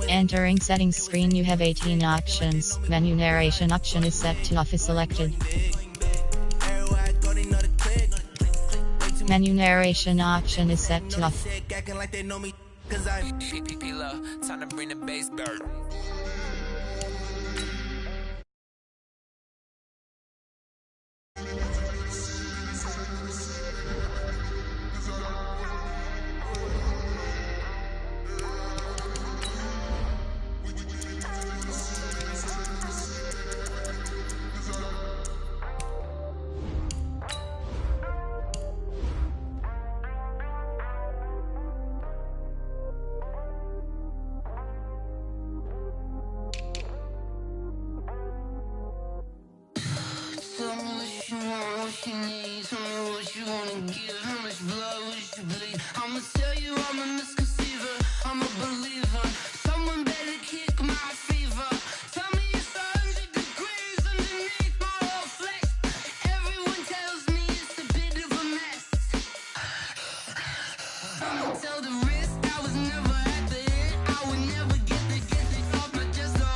Entering settings screen, you have 18 options. Menu narration option is set to off is selected. Menu narration option is set to off. Time to bring the bass bird. Tell me what you want, what you need. Tell me what you wanna give. How much blood would you bleed? I'ma tell you I'm a misconceiver. I'm a believer. Someone better kick my fever. Tell me it's 100 degrees underneath my whole flesh. Everyone tells me it's a bit of a mess. I'ma tell the risk I was never at the end. I would never get it off my chest. Oh,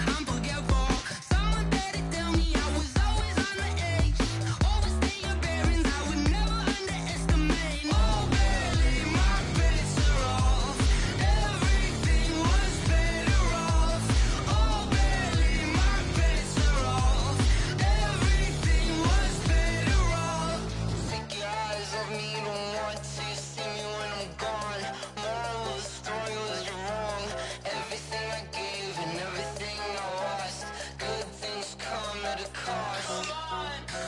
I'm forgetful. Someone better tell me I was always on the edge. Overstay your bearings, I would never underestimate. Oh, barely, my bets are off. Everything was better off. Oh, barely, my bets are off. Everything was better off. Take your eyes off me, don't want to see me when I'm gone. Moral of the story was you're wrong. Everything I gave and everything I lost. Good things come at a cost.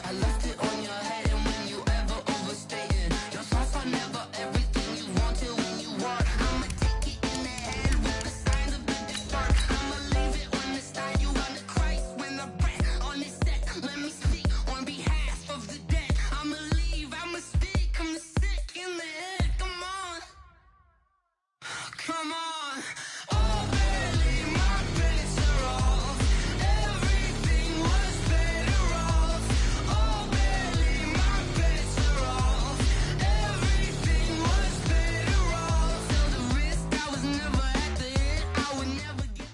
I left it on your head, and when you ever overstay it, your thoughts are never everything you wanted when you want. I'ma take it in the head with the signs of the distort. I'ma leave it on the side. You on the Christ when I breath on this set. Let me speak on behalf of the dead. I'ma leave, I'ma speak. I'm sick in the head. Come on, come on. Oh, barely, my bets are off. Everything was better off. Oh, barely, my bets are off. Everything was better off. Till the risk I was never at the end. I would never get it.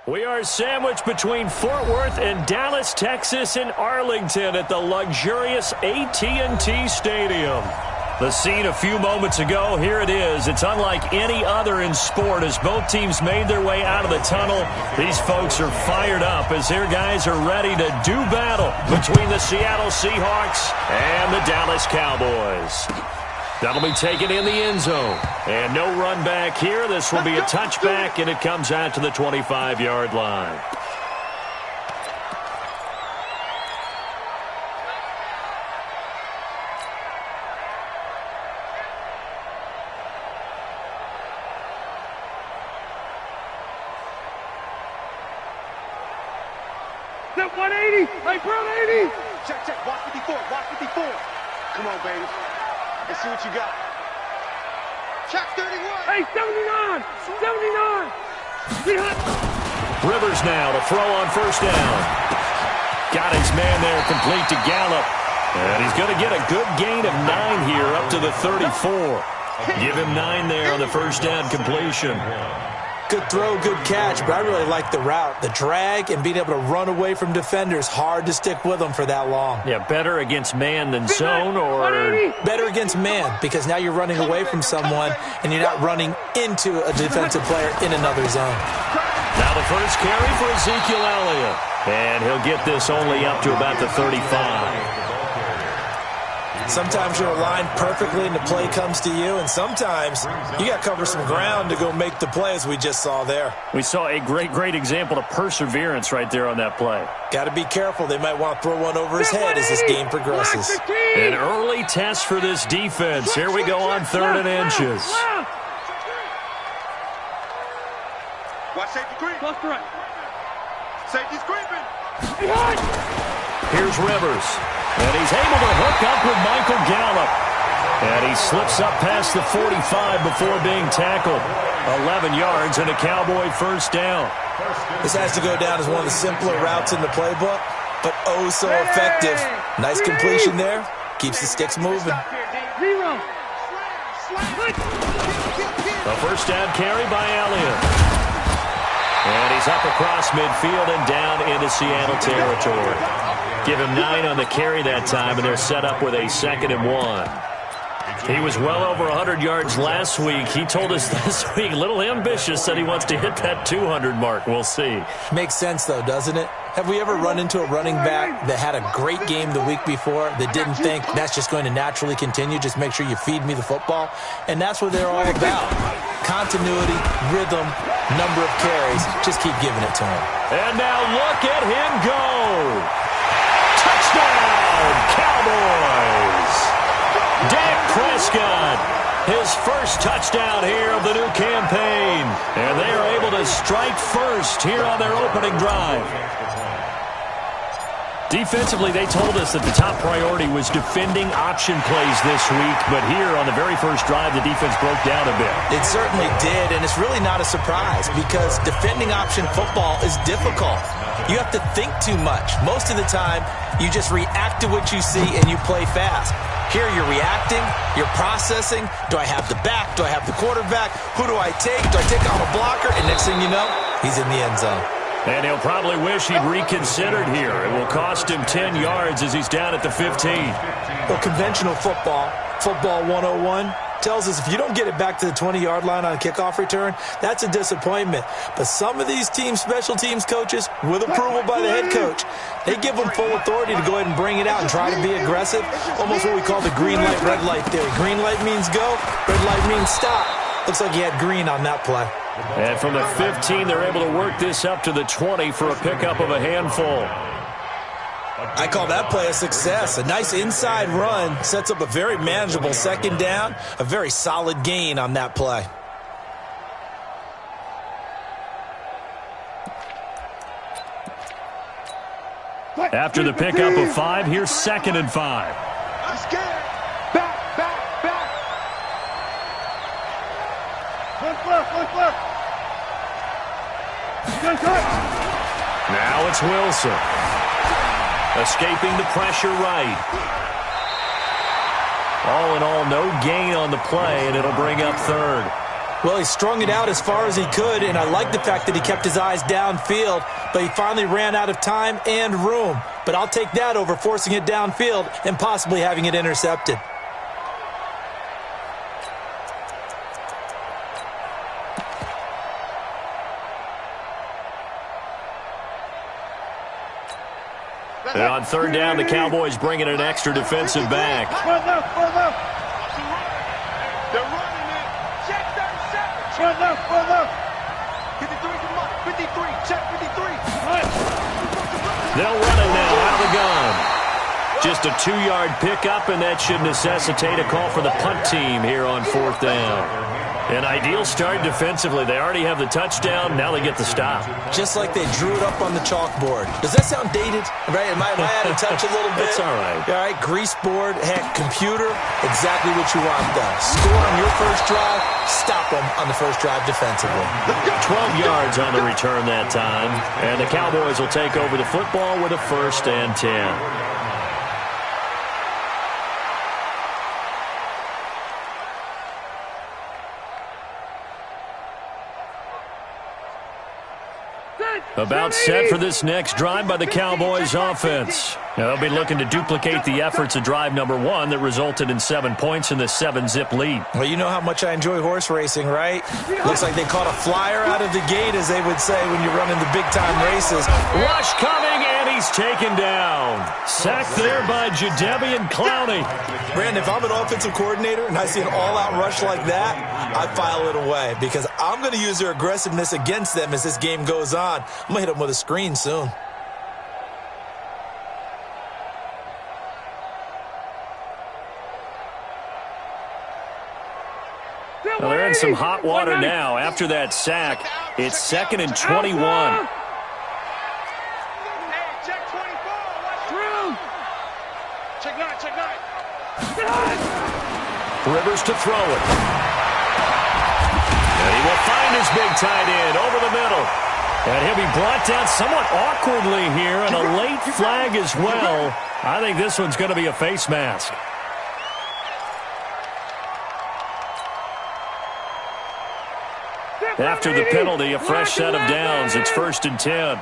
We are sandwiched between Fort Worth and Dallas, Texas, and Arlington at the luxurious AT&T Stadium. The scene a few moments ago, here it is. It's unlike any other in sport as both teams made their way out of the tunnel. These folks are fired up as their guys are ready to do battle between the Seattle Seahawks and the Dallas Cowboys. That'll be taken in the end zone. And no run back here. This will be a touchback, and it comes out to the 25-yard line. That 180! Hey, bro, 80! Check, watch 54, watch 54. Come on, baby. Let's see what you got. Check 31. Hey, 79! 79! Behind. Rivers now to throw on first down. Got his man there complete to Gallup. And he's going to get a good gain of 9 here up to the 34. Give him 9 there on the first down completion. Good throw, good catch, but I really like the route. The drag and being able to run away from defenders, hard to stick with them for that long. Yeah, better against man than zone, or better against man, because now you're running away from someone and you're not running into a defensive player in another zone. Now the first carry for Ezekiel Elliott. And he'll get this only up to about the 35. Sometimes you're aligned perfectly and the play comes to you, and sometimes you got to cover some ground to go make the play, as we just saw there. We saw a great example of perseverance right there on that play. Got to be careful. They might want to throw one over his head as this game progresses. An early test for this defense. Here we go on 3rd and inches. Watch safety creep. Close to right. Safety's creeping. Here's Rivers. And he's able to hook up with Michael Gallup. And he slips up past the 45 before being tackled. 11 yards and a Cowboy first down. This has to go down as one of the simpler routes in the playbook, but oh so effective. Nice completion there. Keeps the sticks moving. Zero. A first down carry by Elliott. And he's up across midfield and down into Seattle territory. Give him 9 on the carry that time, and they're set up with a 2nd and 1. He was well over 100 yards last week. He told us this week, a little ambitious, said he wants to hit that 200 mark. We'll see. Makes sense, though, doesn't it? Have we ever run into a running back that had a great game the week before that didn't think that's just going to naturally continue? Just make sure you feed me the football. And that's what they're all about. Continuity, rhythm, number of carries. Just keep giving it to him. And now look at him go. Touchdown, Cowboys. Dak Prescott, his first touchdown here of the new campaign. And they are able to strike first here on their opening drive. Defensively, they told us that the top priority was defending option plays this week, but here on the very first drive, the defense broke down a bit. It certainly did, and it's really not a surprise because defending option football is difficult. You have to think too much. Most of the time, you just react to what you see and you play fast. Here you're reacting, you're processing. Do I have the back? Do I have the quarterback? Who do I take? Do I take on a blocker? And next thing you know, he's in the end zone. And he'll probably wish he'd reconsidered here. It will cost him 10 yards as he's down at the 15. Well, conventional football 101, tells us if you don't get it back to the 20-yard line on a kickoff return, that's a disappointment. But some of these team special teams coaches, with approval by the head coach, they give them full authority to go ahead and bring it out and try to be aggressive, almost what we call the green light, red light theory. Green light means go, red light means stop. Looks like he had green on that play. And from the 15, they're able to work this up to the 20 for a pickup of a handful. I call that play a success. A nice inside run sets up a very manageable 2nd down, a very solid gain on that play. After the pickup of 5, here's 2nd and 5. Let's get it. Back. Look left. Now it's Wilson. Escaping the pressure right. All in all, no gain on the play, and it'll bring up 3rd. Well, he strung it out as far as he could, and I like the fact that he kept his eyes downfield, but he finally ran out of time and room. But I'll take that over forcing it downfield and possibly having it intercepted. And on 3rd down, the Cowboys bring in an extra defensive back. Run left. They're running it. Check 37. Run left. 53, come on. 53. Check 53. They'll run it now out of the gun. Just a 2-yard pickup, and that should necessitate a call for the punt team here on 4th down. An ideal start defensively. They already have the touchdown. Now they get the stop. Just like they drew it up on the chalkboard. Does that sound dated? Right? Am I out of touch a little bit? It's all right. All right, grease board, heck, computer, exactly what you want done. Score on your first drive, stop them on the first drive defensively. 12 yards on the return that time. And the Cowboys will take over the football with a 1st and 10. About set for this next drive by the Cowboys offense. Now they'll be looking to duplicate the efforts of drive number 1 that resulted in 7 points in the 7-zip lead. Well, you know how much I enjoy horse racing, right? Looks like they caught a flyer out of the gate, as they would say when you're running the big-time races. Rush coming, and he's taken down. Sacked there by Jadeveon Clowney. Brandon, if I'm an offensive coordinator and I see an all-out rush like that, I file it away because I'm going to use their aggressiveness against them as this game goes on. I'm going to hit them with a screen soon. Well, they're in some hot water now. After that sack, it's 2nd and 21. Hey, check 24. Watch through. Check 9. Rivers to throw it. And he will find his big tight end over the middle. And he'll be brought down somewhat awkwardly here, and a late flag as well. I think this one's going to be a face mask. After the penalty, a fresh set of downs. It's 1st and 10.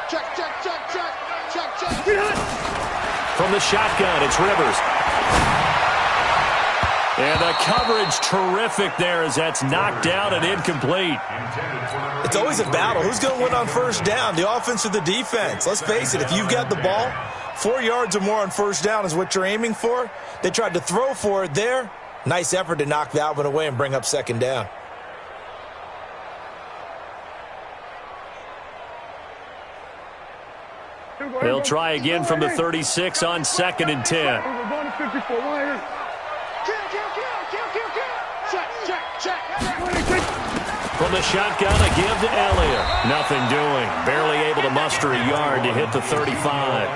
Check. From the shotgun, it's Rivers. And the coverage terrific there as that's knocked down and incomplete. It's always a battle. Who's going to win on 1st down, the offense or the defense? Let's face it, if you've got the ball, 4 yards or more on 1st down is what you're aiming for. They tried to throw for it there. Nice effort to knock that one away and bring up 2nd down. They'll try again from the 36 on 2nd and 10. From the shotgun, a give to Elliott. Nothing doing. Barely able to muster a yard to hit the 35.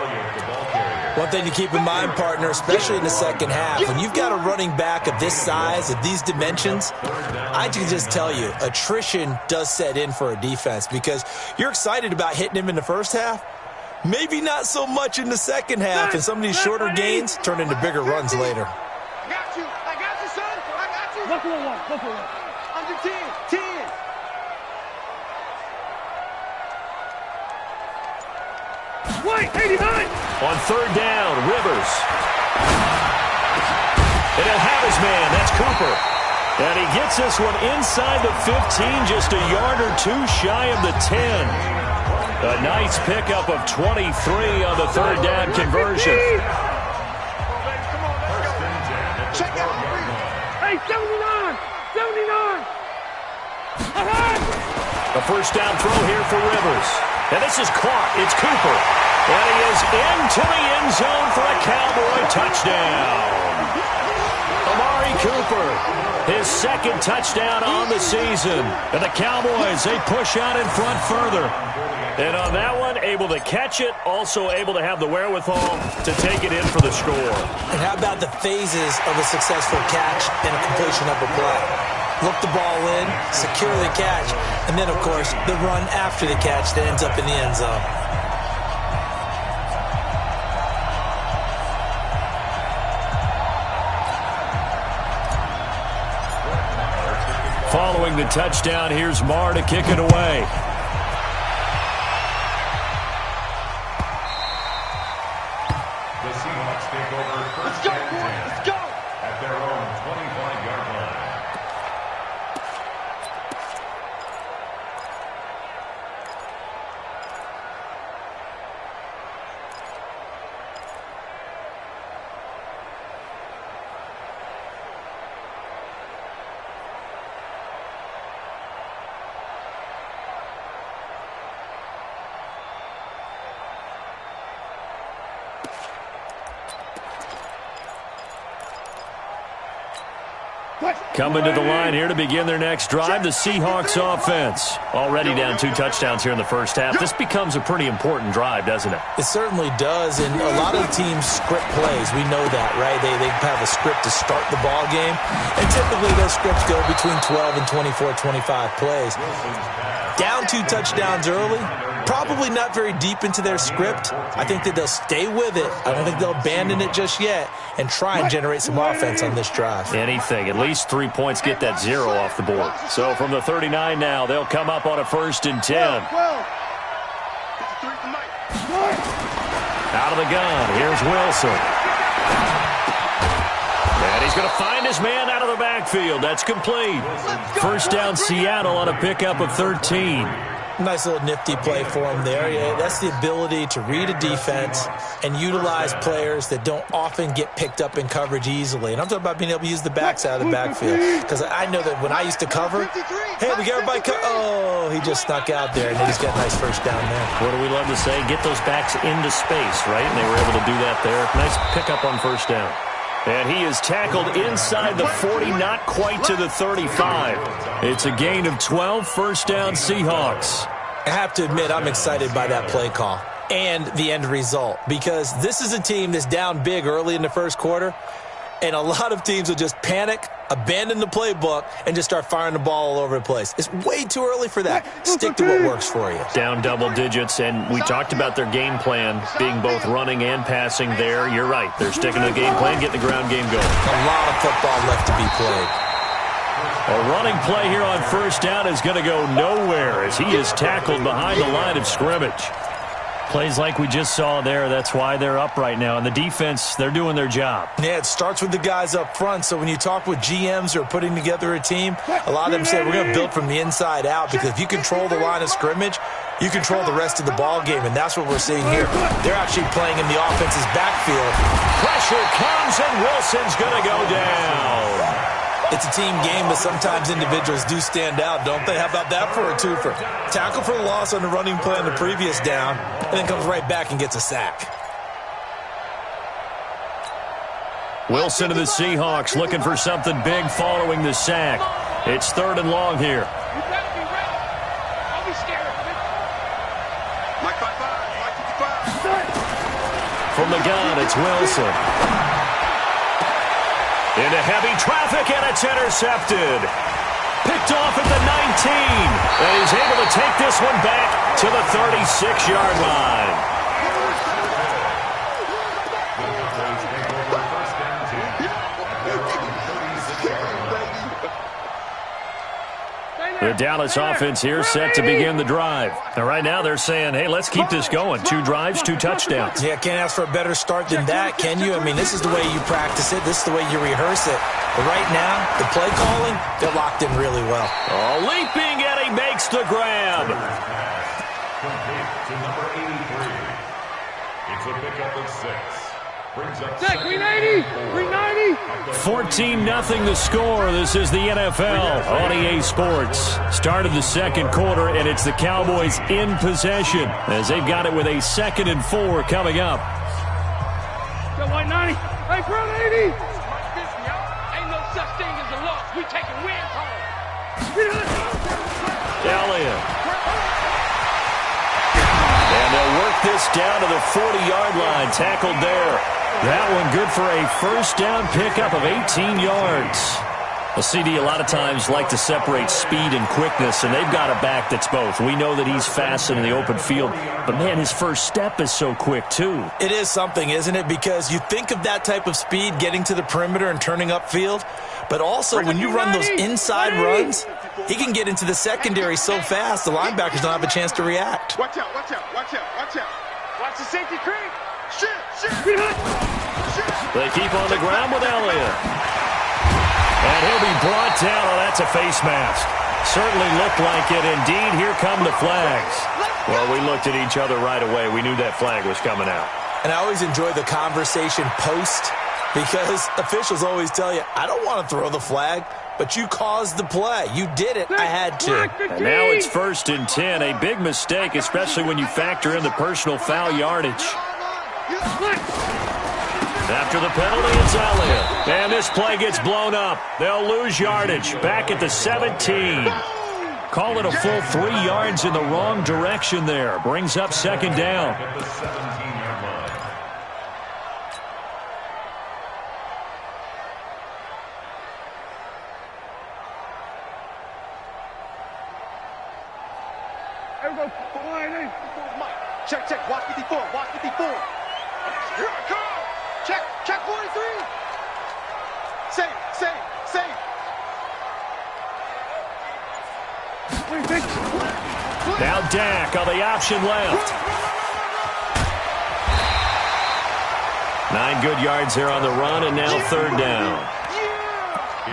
One thing to keep in mind, partner, especially in the second half, when you've got a running back of this size, of these dimensions, I can just tell you, attrition does set in for a defense because you're excited about hitting him in the first half. Maybe not so much in the second half, and some of these shorter gains turn into bigger runs later. I got you, son. I got you. Buffalo one. Under 10. White, 89. On 3rd down, Rivers. And he'll have his man. That's Cooper. And he gets this one inside the 15, just a yard or two shy of the 10. A nice pickup of 23 on the 3rd down conversion. Check out. Hey, 79. A 1st down throw here for Rivers. And this is caught. It's Cooper. And he is into the end zone for a Cowboy touchdown. Amari Cooper, his 2nd touchdown on the season. And the Cowboys, they push out in front further. And on that one, able to catch it, also able to have the wherewithal to take it in for the score. And how about the phases of a successful catch and a completion of a play? Look the ball in, secure the catch, and then, of course, the run after the catch that ends up in the end zone. Following the touchdown, here's Marr to kick it away. The Seahawks take over 1st and 10 at their own 25-yard line. Coming to the line here to begin their next drive, the Seahawks offense. Already down 2 touchdowns here in the first half. This becomes a pretty important drive, doesn't it? It certainly does, and a lot of teams script plays. We know that, right? They have a script to start the ball game, and typically those scripts go between 12 and 24, 25 plays. Down 2 touchdowns early, probably not very deep into their script. I think that they'll stay with it. I don't think they'll abandon it just yet and try and generate some offense on this drive. Anything. At least 3 points get that 0 off the board. So from the 39 now, they'll come up on a 1st and 10. Out of the gun, here's Wilson. And he's going to find his man out of the backfield. That's complete. 1st down, Seattle on a pickup of 13. Nice little nifty play for him there. Yeah, that's the ability to read a defense and utilize players that don't often get picked up in coverage easily. And I'm talking about being able to use the backs out of the backfield. Because I know that when I used to cover, hey, we got everybody oh, he just snuck out there, and then he's got a nice 1st down there. What do we love to say? Get those backs into space, right? And they were able to do that there. Nice pickup on 1st down. And he is tackled inside the 40, not quite to the 35. It's a gain of 12, 1st down Seahawks. I have to admit, I'm excited by that play call and the end result, because this is a team that's down big early in the 1st quarter, and a lot of teams will just panic, abandon the playbook, and just start firing the ball all over the place. It's way too early for that. Stick to what works for you. Down double digits, and we talked about their game plan being both running and passing there. You're right. They're sticking to the game plan, getting the ground game going. A lot of football left to be played. A running play here on first down is going to go nowhere as he is tackled behind the line of scrimmage. Plays like we just saw there, that's why they're up right now. And the defense, they're doing their job. Yeah, it starts with the guys up front. So when you talk with GMs who are putting together a team, a lot of them say we're going to build from the inside out, because if you control the line of scrimmage, you control the rest of the ball game, and that's what we're seeing here. They're actually playing in the offense's backfield. Pressure comes, and Wilson's going to go down. It's a team game, but sometimes individuals do stand out, don't they? How about that for a twofer? Tackle for the loss on the running play on the previous down, and then comes right back and gets a sack. Wilson to the Seahawks looking for something big following the sack. It's 3rd and long here. You better be ready. Don't be scared of it. Mike 55, Mike 55. From the gun, it's Wilson. Into heavy traffic, and it's intercepted. Picked off at the 19. And he's able to take this one back to the 36-yard line. The Dallas offense here set to begin the drive. And right now they're saying, hey, let's keep this going. 2 drives, 2 touchdowns. Yeah, can't ask for a better start than that, can you? I mean, this is the way you practice it. This is the way you rehearse it. But right now, the play calling, they're locked in really well. Oh, leaping, and he makes the grab. Complete to number 83. It's a pickup of 6. Brings up 390, 390. 14-0 the score. This is the NFL on EA Sports. Start of the second quarter, and it's the Cowboys in possession as they've got it with a 2nd and 4 coming up. Got 190. Hey, front 80. Ain't no such thing as a loss. We taking wins home. Elliott. And they'll work this down to the 40-yard line. Tackled there. That one good for a first down pickup of 18 yards. A CD a lot of times like to separate speed and quickness, and they've got a back that's both. We know that he's fast in the open field, but, man, his first step is so quick, too. It is something, isn't it? Because you think of that type of speed getting to the perimeter and turning upfield, but also when you run those inside runs, he can get into the secondary so fast the linebackers don't have a chance to react. Watch out, watch out, watch out, watch out. Watch the safety creep. Shit. They keep on the ground with Elliott. And he'll be brought down. Oh, that's a face mask. Certainly looked like it. Indeed, here come the flags. Well, we looked at each other right away. We knew that flag was coming out. And I always enjoy the conversation post, because officials always tell you, I don't want to throw the flag, but you caused the play. You did it. I had to. And now it's 1st and 10. A big mistake, especially when you factor in the personal foul yardage. After the penalty, it's Elliott. And this play gets blown up. They'll lose yardage. Back at the 17. Call it a full 3 yards in the wrong direction there. Brings up 2nd down. at the 17-yard line. There we go. Mike, check, watch 54, watch 54. Here I come. Check 43. Save. Now Dak on the option left. 9 good yards there on the run, and now 3rd down.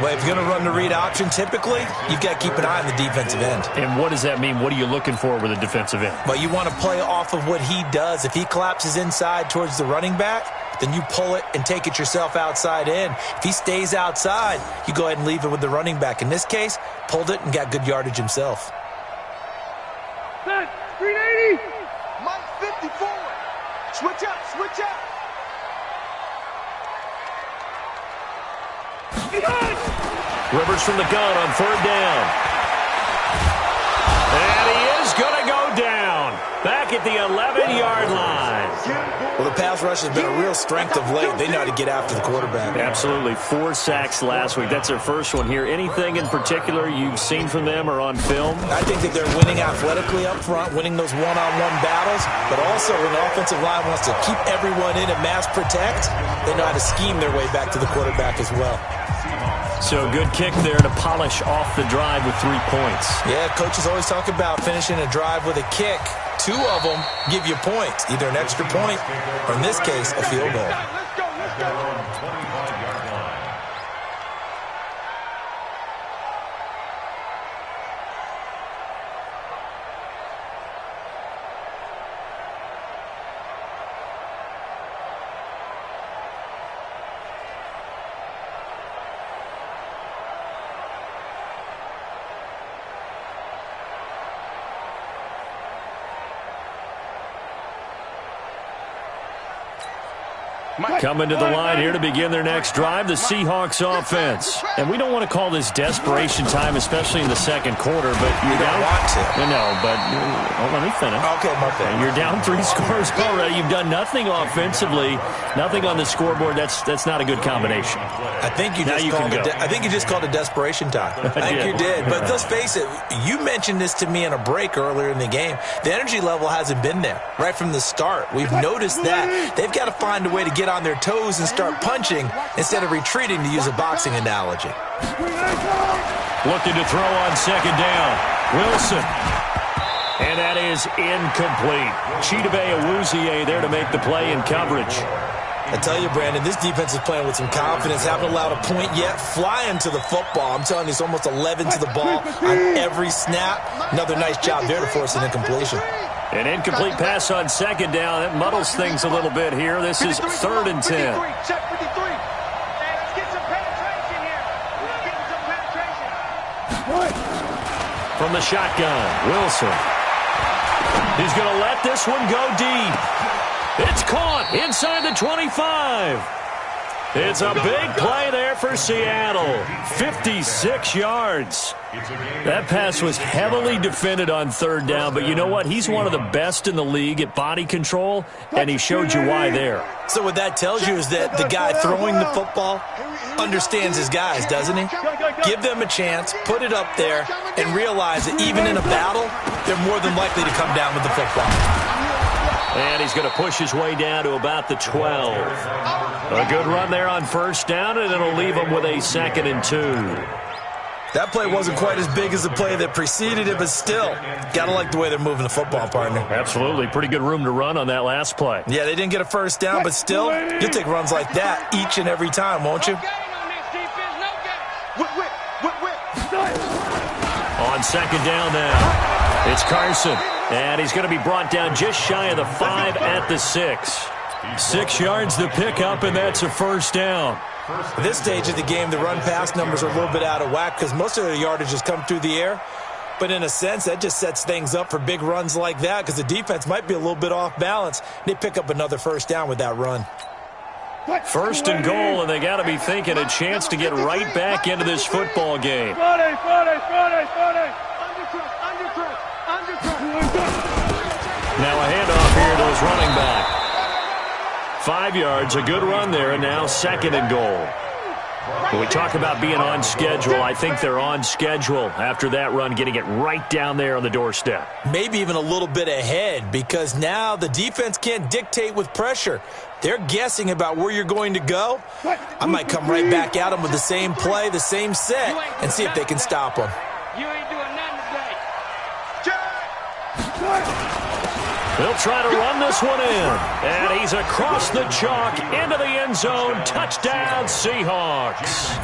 Well, if you're going to run the read option, typically, you've got to keep an eye on the defensive end. And what does that mean? What are you looking for with a defensive end? Well, you want to play off of what he does. If he collapses inside towards the running back, then you pull it and take it yourself outside in. If he stays outside, you go ahead and leave it with the running back. In this case, pulled it and got good yardage himself. 380. Mike 54. Switch up. Rivers from the gun on 3rd down. And he is going to go down. Back at the 11-yard line. Well, the pass rush has been a real strength of late. They know how to get after the quarterback. Absolutely. 4 sacks last week. That's their first one here. Anything in particular you've seen from them or on film? I think that they're winning athletically up front, winning those one-on-one battles, but also when the offensive line wants to keep everyone in and mass protect, they know how to scheme their way back to the quarterback as well. So good kick there to polish off the drive with 3 points. Yeah, coaches always talk about finishing a drive with a kick. 2 of them give you points, either an extra point or, in this case, a field goal. Let's go, let's Their go. own 25-yard line. Coming to the line here to begin their next drive, the Seahawks offense. And we don't want to call this desperation time, especially in the second quarter, but You don't want to. No, but let me finish. Okay, my bad. You're down 3 scores already. You've done nothing offensively, nothing on the scoreboard. That's not a good combination. I think you Now just you called can it. go. I think you just called it desperation time. I think you did. But let's face it. You mentioned this to me in a break earlier in the game. The energy level hasn't been there right from the start. We've noticed that they've got to find a way to get on their toes and start punching instead of retreating, to use a boxing analogy. Looking to throw on second down. Wilson. And that is incomplete. Chidobe Awuzie there to make the play in coverage. I tell you, Brandon, this defense is playing with some confidence. Haven't allowed a point yet. Flying to the football. I'm telling you, it's almost 11 to the ball on every snap. Another nice job there to force an incompletion. An incomplete pass on second down. That muddles things a little bit here. This is 3rd and 10. Check 53. Hey, let's get some penetration here. Let's get some penetration. From the shotgun, Wilson. He's going to let this one go deep. It's caught inside the 25. It's a big play there for Seattle. 56 yards. That pass was heavily defended on 3rd down, but you know what? He's one of the best in the league at body control, and he showed you why there. So what that tells you is that the guy throwing the football understands his guys, doesn't he? Give them a chance, put it up there, and realize that even in a battle, they're more than likely to come down with the football. And he's going to push his way down to about the 12. A good run there on 1st down, and it'll leave him with a 2nd and 2. That play wasn't quite as big as the play that preceded it, but still, got to like the way they're moving the football, partner. Absolutely. Pretty good room to run on that last play. Yeah, they didn't get a 1st down, but still, you'll take runs like that each and every time, won't you? No gain on this defense, no gain. On 2nd down now, it's Carson. And he's going to be brought down just shy of the 5 at the 6. 6 yards the pickup, and that's a 1st down. At this stage of the game, the run-pass numbers are a little bit out of whack because most of their yardage has come through the air. But in a sense, that just sets things up for big runs like that because the defense might be a little bit off balance. They pick up another 1st down with that run. 1st and goal, and they got to be thinking a chance to get right back into this football game. Now a handoff here to his running back. 5 yards, a good run there, and now 2nd and goal. When we talk about being on schedule, I think they're on schedule after that run, getting it right down there on the doorstep. Maybe even a little bit ahead because now the defense can't dictate with pressure. They're guessing about where you're going to go. I might come right back at them with the same play, the same set, and see if they can stop them. You ain't doing nothing today. They'll try to run this one in. And he's across the chalk into the end zone. Touchdown, Seahawks.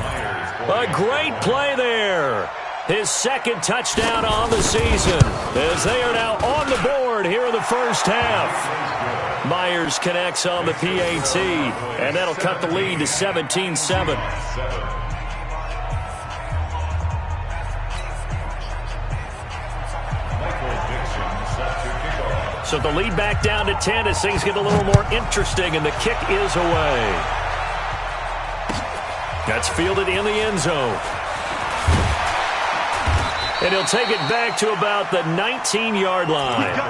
A great play there. His 2nd touchdown on the season as they are now on the board here in the 1st half. Myers connects on the PAT, and that'll cut the lead to 17-7. So the lead back down to 10 as things get a little more interesting, and the kick is away. That's fielded in the end zone. And he'll take it back to about the 19-yard line.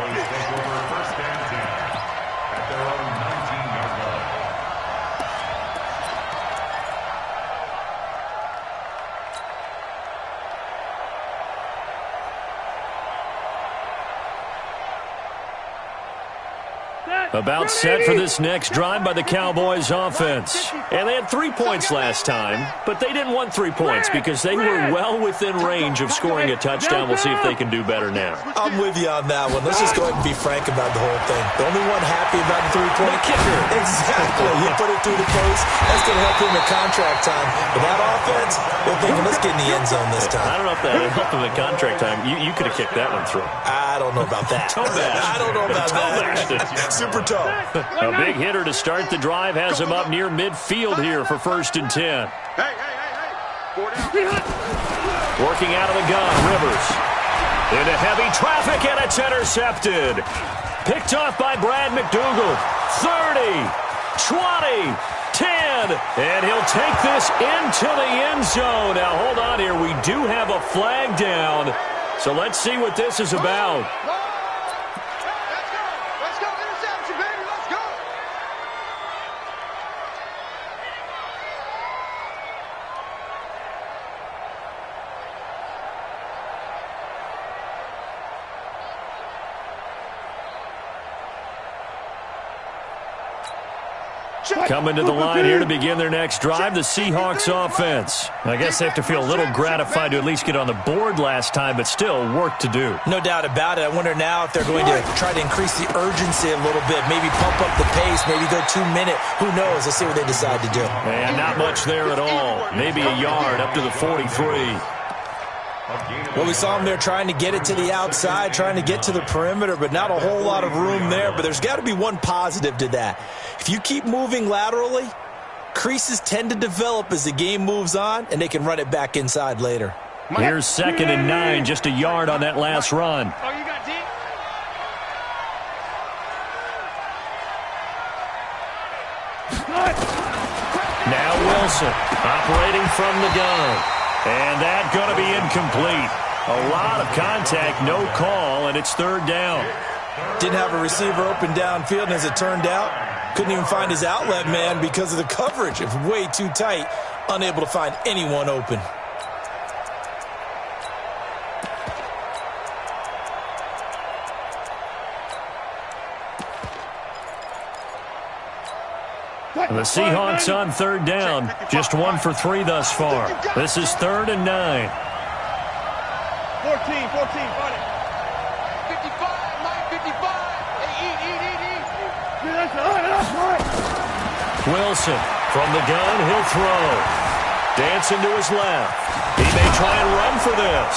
About set for this next drive by the Cowboys offense. And they had 3 points last time, but they didn't want 3 points because they were well within range of scoring a touchdown. We'll see if they can do better now. I'm with you on that one. Let's just go ahead and be frank about the whole thing. The only one happy about the 3-point kicker. Exactly. He put it through the post. That's going to help him in contract time. But that offense, they're thinking, let's get in the end zone this time. I don't know if that helped him in contract time. You could have kicked that one through. I don't know about that. I don't know about that. Super tough. A big hitter to start the drive has him up near midfield here for 1st and 10. Hey. 4 down. Working out of the gun, Rivers. Into heavy traffic, and it's intercepted. Picked off by Brad McDougal. 30, 20, 10, and he'll take this into the end zone. Now, hold on here. We do have a flag down, so let's see what this is about. Let's go. Interception, baby. Let's go. Coming to the line here to begin their next drive, the Seahawks offense. I guess they have to feel a little gratified to at least get on the board last time, but still work to do. No doubt about it. I wonder now if they're going to try to increase the urgency a little bit, maybe pump up the pace, maybe go 2-minute. Who knows? Let's see what they decide to do. And not much there at all. Maybe a yard up to the 43. Well, we saw him there trying to get it to the outside, trying to get to the perimeter, but not a whole lot of room there. But there's got to be one positive to that. If you keep moving laterally, creases tend to develop as the game moves on, and they can run it back inside later. Here's 2nd and 9, just a yard on that last run. Oh, you got deep? Now Wilson operating from the gun. And that's going to be incomplete. A lot of contact, no call, and it's 3rd down. Didn't have a receiver open downfield, and as it turned out, couldn't even find his outlet man because of the coverage. It was way too tight, unable to find anyone open. And the Seahawks on 3rd down. Just 1 for 3 thus far. This is 3rd and 9. 14, 14, 40. 55, Mike, 55. Hey, eat. Wilson from the gun, he'll throw. Dancing to his left. He may try and run for this.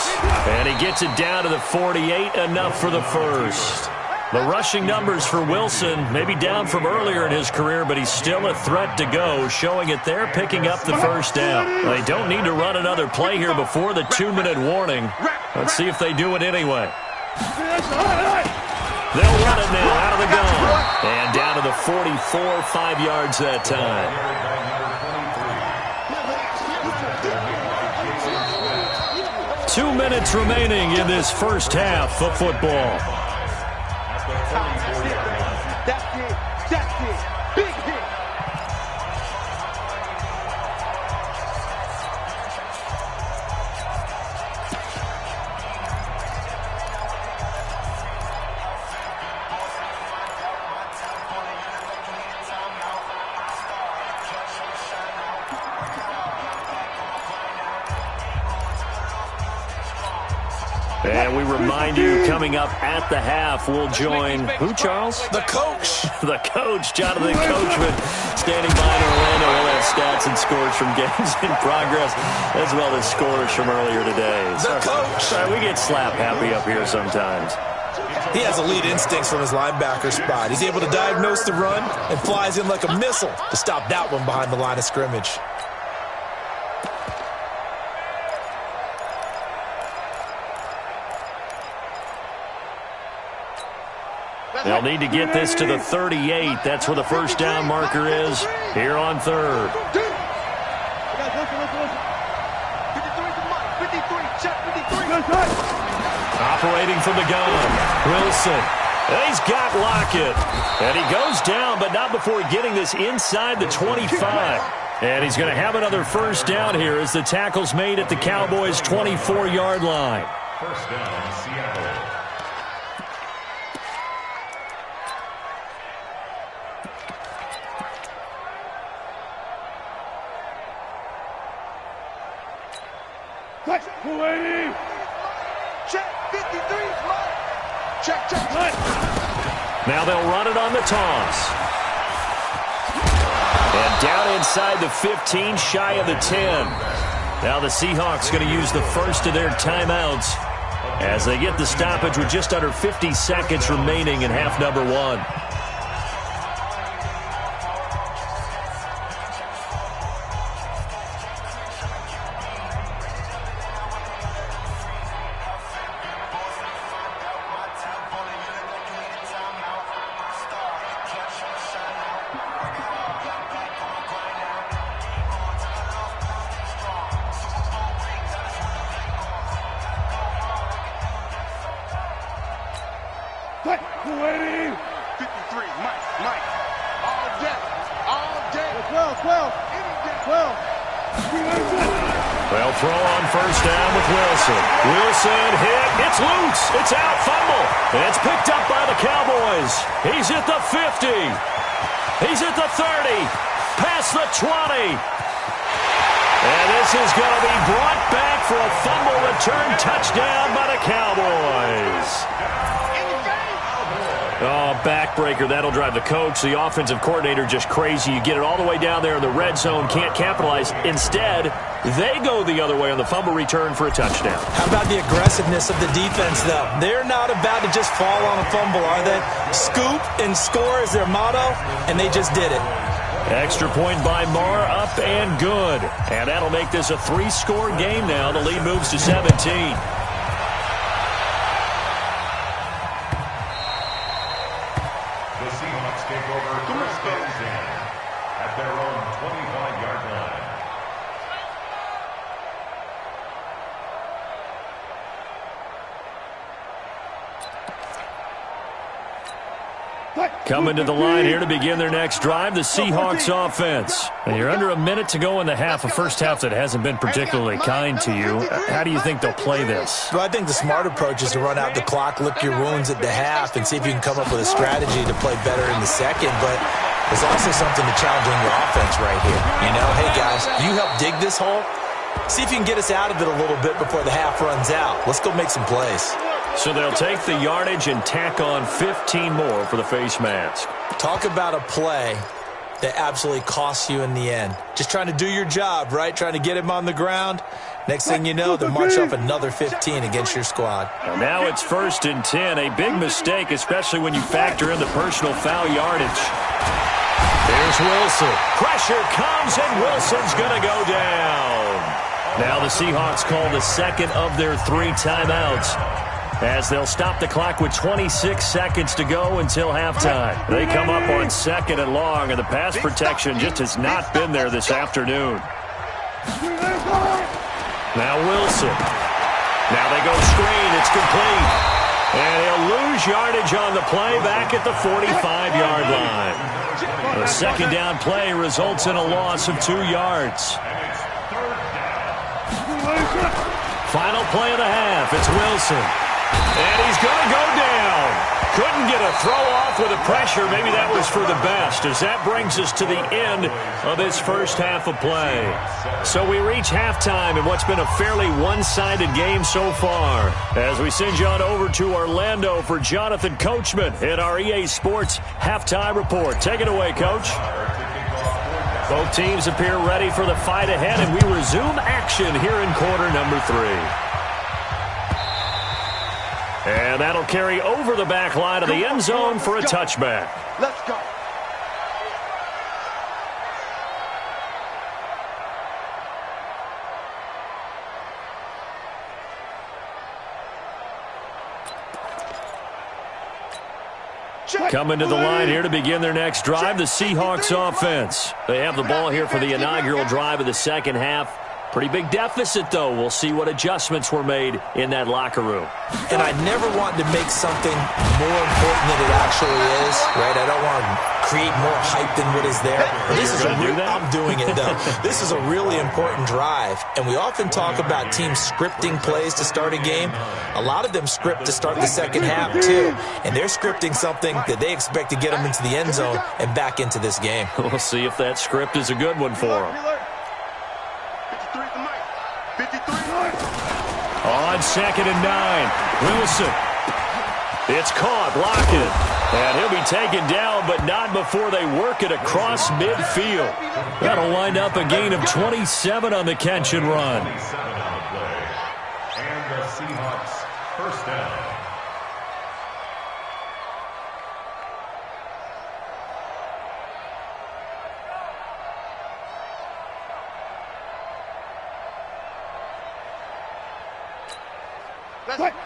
And he gets it down to the 48, enough for the first. The rushing numbers for Wilson may be down from earlier in his career, but he's still a threat to go, showing it they're picking up the 1st down. They don't need to run another play here before the 2-minute warning. Let's see if they do it anyway. They'll run it now out of the gun. And down to the 44, 5 yards that time. Two minutes remaining in this first half of football. That's it. Big hit. And we remind you, coming up at the half, we'll join who, Charles? The coach. The coach, Jonathan Coachman, standing by in Orlando. He'll have stats and scores from games in progress, as well as scores from earlier today. The coach. Sorry, we get slap happy up here sometimes. He has elite instincts from his linebacker spot. He's able to diagnose the run and flies in like a missile to stop that one behind the line of scrimmage. They'll need to get this to the 38. That's where the 1st down marker is here on 3rd. 53 to Mike. 53. Check 53. Operating from the gun. Wilson. And he's got Lockett. And he goes down, but not before getting this inside the 25. And he's going to have another 1st down here as the tackle's made at the Cowboys' 24-yard line. 1st down, Seattle. 280. Check, 53, Mike. Check. Now they'll run it on the toss. And down inside the 15, shy of the 10. Now the Seahawks going to use the first of their timeouts as they get the stoppage with just under 50 seconds remaining in half number one. Well, throw on first down with Wilson. Wilson hit. It's loose. It's out. Fumble. And it's picked up by the Cowboys. He's at the 50. He's at the 30. Past the 20. And this is going to be brought back for a fumble return touchdown by the Cowboys. Oh, backbreaker. That'll drive the coach, the offensive coordinator, just crazy. You get it all the way down there in the red zone, can't capitalize. Instead, they go the other way on the fumble return for a touchdown. How about the aggressiveness of the defense, though? They're not about to just fall on a fumble, are they? Scoop and score is their motto, and they just did it. Extra point by Marr, up and good. And that'll make this a 3-score game now. The lead moves to 17. Take over first and 10 at their own 25-yard line. Coming to the line here to begin their next drive, the Seahawks offense. And you're under a minute to go in the half, a first half that hasn't been particularly kind to you. How do you think they'll play this? Well, I think the smart approach is to run out the clock, lick your wounds at the half, and see if you can come up with a strategy to play better in the second. But there's also something to challenging your offense right here. You know, hey, guys, you help dig this hole. See if you can get us out of it a little bit before the half runs out. Let's go make some plays. So they'll take the yardage and tack on 15 more for the face mask. Talk about a play that absolutely costs you in the end. Just trying to do your job, right? Trying to get him on the ground. Next thing you know, they'll march off another 15 against your squad. And now it's 1st and 10. A big mistake, especially when you factor in the personal foul yardage. There's Wilson. Pressure comes, and Wilson's going to go down. Now the Seahawks call the second of their 3 timeouts, as they'll stop the clock with 26 seconds to go until halftime. They come up on 2nd and long, and the pass protection just has not been there this afternoon. Now Wilson. Now they go screen. It's complete. And he'll lose yardage on the play back at the 45-yard line. The second down play results in a loss of 2 yards. Final play of the half. It's Wilson. And he's going to go down. Couldn't get a throw off with the pressure. Maybe that was for the best, as that brings us to the end of this first half of play. So we reach halftime in what's been a fairly one-sided game so far, as we send you on over to Orlando for Jonathan Coachman in our EA Sports Halftime Report. Take it away, Coach. Both teams appear ready for the fight ahead, and we resume action here in quarter number 3. And that'll carry over the back line of the end zone for a touchback. Let's go. Coming to the line here to begin their next drive, the Seahawks offense. They have the ball here for the inaugural drive of the second half. Pretty big deficit, though. We'll see what adjustments were made in that locker room. And I never want to make something more important than it actually is, right? I don't want to create more hype than what is there. I'm doing it, though. This is a really important drive, and we often talk about teams scripting plays to start a game. A lot of them script to start the second half, too, and they're scripting something that they expect to get them into the end zone and back into this game. We'll see if that script is a good one for them. 53 for Mike. 53. on 2nd and 9. Wilson. It's caught, blocking. And he'll be taken down, but not before they work it across midfield. That'll wind up a gain of 27 on the catch and run. 27 on the play. And the Seahawks first down.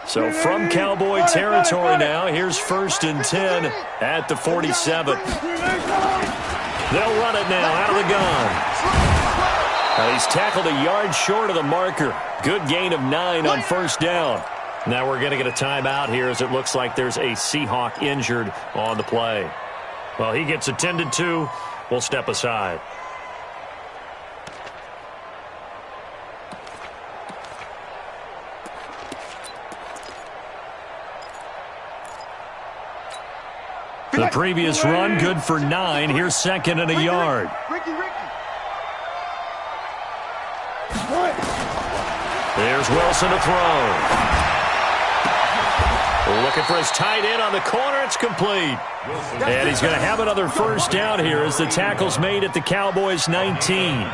So from Cowboy territory now, here's 1st and 10 at the 47. They'll run it now out of the gun. He's tackled a yard short of the marker. Good gain of 9 on 1st down. Now we're going to get a timeout here as it looks like there's a Seahawk injured on the play. Well, he gets attended to. We'll step aside. The previous run, good for 9. Here's 2nd and a yard. There's Wilson to throw. Looking for his tight end on the corner. It's complete. And he's going to have another 1st down here as the tackle's made at the Cowboys' 19.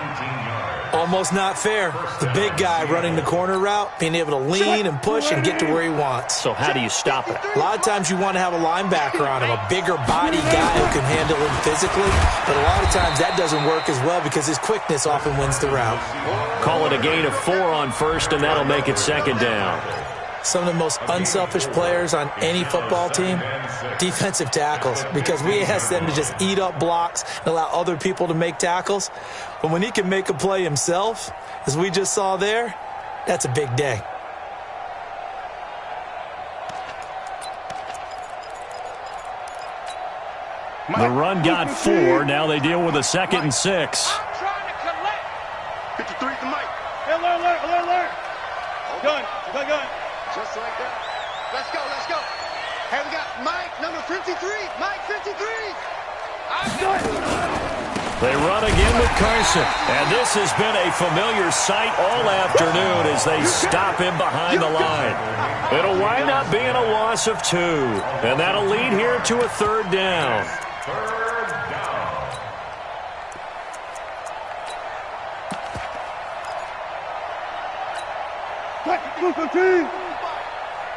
Almost not fair. The big guy running the corner route, being able to lean and push and get to where he wants. So how do you stop it? A lot of times you want to have a linebacker on him, a bigger body guy who can handle him physically. But a lot of times that doesn't work as well because his quickness often wins the route. Call it a gain of 4 on 1st, and that'll make it 2nd down. Some of the most unselfish players on any football team, defensive tackles, because we ask them to just eat up blocks and allow other people to make tackles. But when he can make a play himself, as we just saw there, that's a big day. The run got 4. Now they deal with a 2nd and 6. 53 to Mike. Alert. Gun. Just like that. Let's go. Hey, we got Mike, number 53. Mike, 53. They run again with Carson. And this has been a familiar sight all afternoon as they stop him behind the line. It'll wind up being a loss of 2. And that'll lead here to a 3rd down. Third down.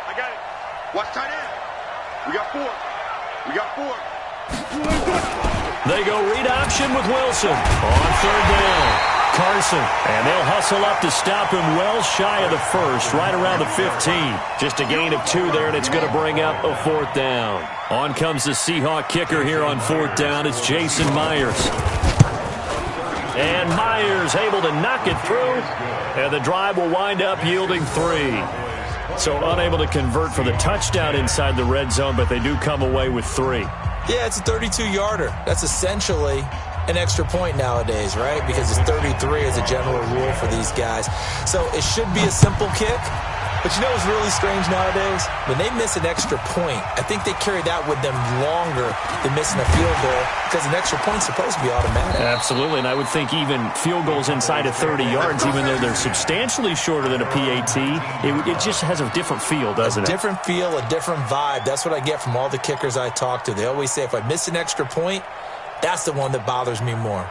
I got it. Watch tight end. We got 4. They go read option with Wilson on 3rd down. Carson, and they'll hustle up to stop him well shy of the 1st, right around the 15. Just a gain of 2 there, and it's going to bring up a 4th down. On comes the Seahawk kicker here on 4th down. It's Jason Myers. And Myers able to knock it through, and the drive will wind up yielding 3. So unable to convert for the touchdown inside the red zone, but they do come away with 3. Yeah, it's a 32-yarder. That's essentially an extra point nowadays, right? Because it's 33 as a general rule for these guys. So it should be a simple kick. But you know what's really strange nowadays? When they miss an extra point, I think they carry that with them longer than missing a field goal because an extra point's supposed to be automatic. Absolutely, and I would think even field goals inside of 30 yards, even though they're substantially shorter than a PAT, it just has a different feel, doesn't it? A different feel, a different vibe. That's what I get from all the kickers I talk to. They always say if I miss an extra point, that's the one that bothers me more.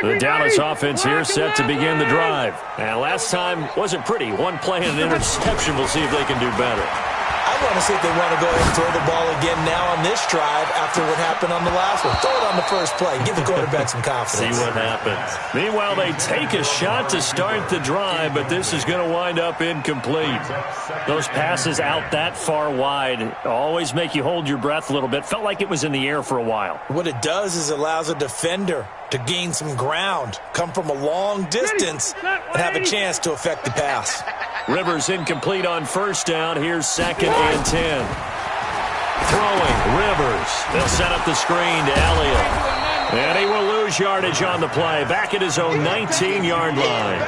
The Dallas offense here set to begin the drive. And last time wasn't pretty. 1 play and an interception. We'll see if they can do better. I want to see if they want to go ahead and throw the ball again now on this drive after what happened on the last one. Throw it on the first play. Give the quarterback some confidence. See what happens. Meanwhile, they take a shot to start the drive, but this is going to wind up incomplete. Those passes out that far wide always make you hold your breath a little bit. Felt like it was in the air for a while. What it does is it allows a defender to gain some ground, come from a long distance, and have a chance to affect the pass. Rivers incomplete on 1st down. Here's 2nd and 10. Throwing, Rivers. They'll set up the screen to Elliott. And he will lose yardage on the play. Back at his own 19-yard line.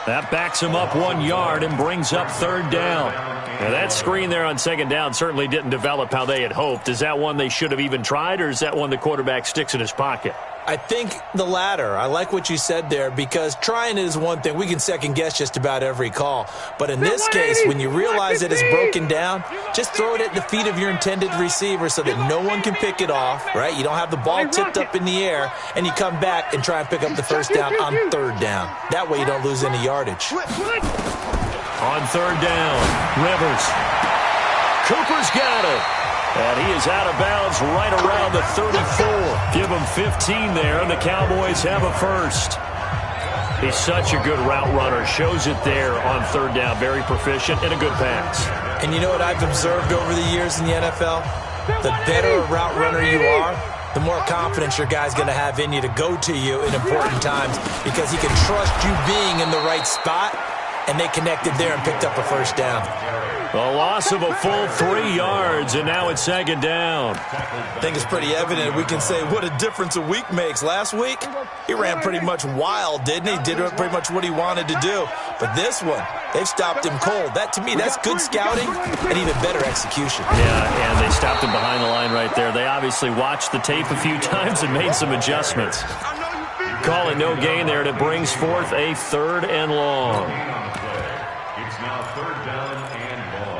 That backs him up 1 yard and brings up 3rd down. Now that screen there on 2nd down certainly didn't develop how they had hoped. Is that one they should have even tried, or is that one the quarterback sticks in his pocket? I think the latter. I like what you said there, because trying it is one thing. We can second guess just about every call. But in this case, when you realize that it's broken down, just throw it at the feet of your intended receiver so that no one can pick it off, right? You don't have the ball tipped up in the air, and you come back and try and pick up the first down on third down. That way you don't lose any yardage. On third down, Rivers. Cooper's got it. And he is out of bounds right around the 34. Give him 15 there, and the Cowboys have a first. He's such a good route runner. Shows it there on third down. Very proficient and a good pass. And you know what I've observed over the years in the NFL? The better a route runner you are, the more confidence your guy's going to have in you to go to you in important times, because he can trust you being in the right spot, and they connected there and picked up a first down. A loss of a full 3 yards, and now it's second down. I think it's pretty evident. We can say what a difference a week makes. Last week, he ran pretty much wild, didn't he? Did pretty much what he wanted to do. But this one, they've stopped him cold. That, to me, that's good scouting and even better execution. Yeah, and they stopped him behind the line right there. They obviously watched the tape a few times and made some adjustments. Call it no gain there, and it brings forth a third and long. It's now third down and long.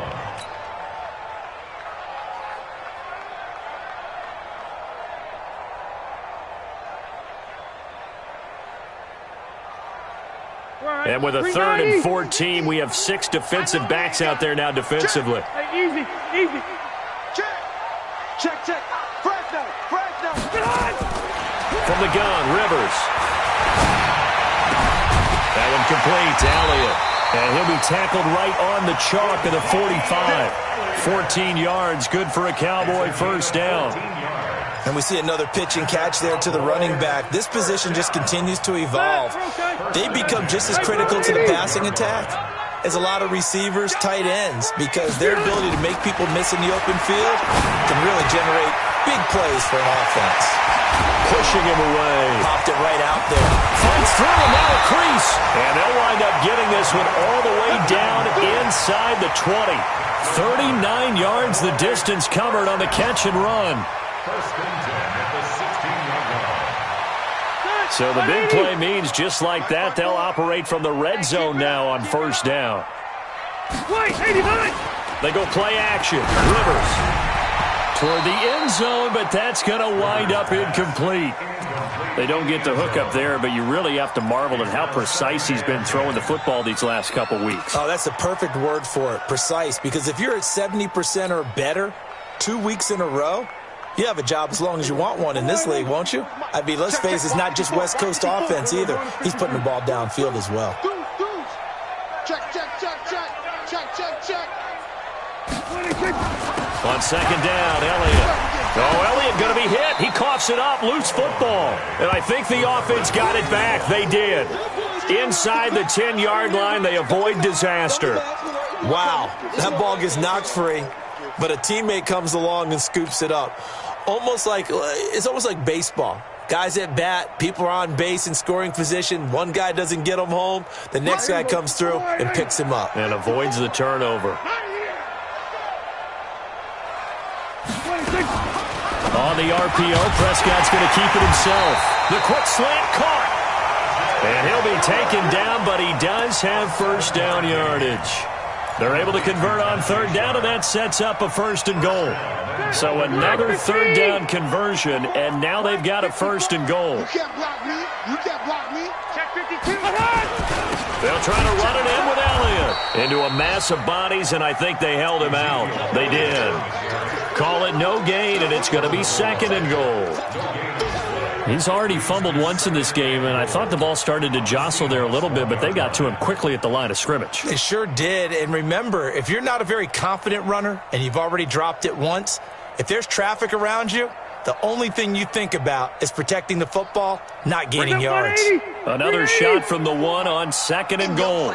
And with a third and 14, we have 6 defensive backs out there now defensively. Hey, easy. Check. Fresno. From the gun, Rivers. That one complete to Elliott. And he'll be tackled right on the chalk at the 45. 14 yards, good for a Cowboy first down. And we see another pitch and catch there to the running back. This position just continues to evolve. They become just as critical to the passing attack as a lot of receivers, tight ends, because their ability to make people miss in the open field can really generate big plays for an offense. Pushing him away. Popped it right out there. Fights through and now a crease. And they'll wind up getting this one all the way down inside the 20. 39 yards the distance covered on the catch and run. First and 10 at the 16-yard line. So the big play means just like that, they'll operate from the red zone now on first down. Wait, 89. They go play action. Rivers toward the end zone, but that's going to wind up incomplete. They don't get the hook up there, but you really have to marvel at how precise he's been throwing the football these last couple weeks. Oh, that's the perfect word for it, precise, because if you're at 70% or better 2 weeks in a row, you have a job as long as you want one in this league, won't you? I mean, let's face it, it's not just West Coast offense either. He's putting the ball downfield as well. Check. On second down, Elliott. Oh, Elliott going to be hit. He coughs it up. Loose football. And I think the offense got it back. They did. Inside the 10-yard line, they avoid disaster. Wow, that ball gets knocked free, but a teammate comes along and scoops it up. It's almost like baseball. Guys at bat, people are on base in scoring position. One guy doesn't get him home. The next guy comes through and picks him up. And avoids the turnover. On the RPO, Prescott's going to keep it himself. The quick slant caught. And he'll be taken down, but he does have first down yardage. They're able to convert on third down, and that sets up a first and goal. So another third down conversion, and now they've got a first and goal. You can't block me. Check 52. They'll try to run it in with Elliott. Into a mass of bodies, and I think they held him out. They did. Call it no gain, and it's going to be second and goal. He's already fumbled once in this game, and I thought the ball started to jostle there a little bit, but they got to him quickly at the line of scrimmage. They sure did. And remember, if you're not a very confident runner and you've already dropped it once, if there's traffic around you, the only thing you think about is protecting the football, not gaining yards. Another shot from the one on second and goal.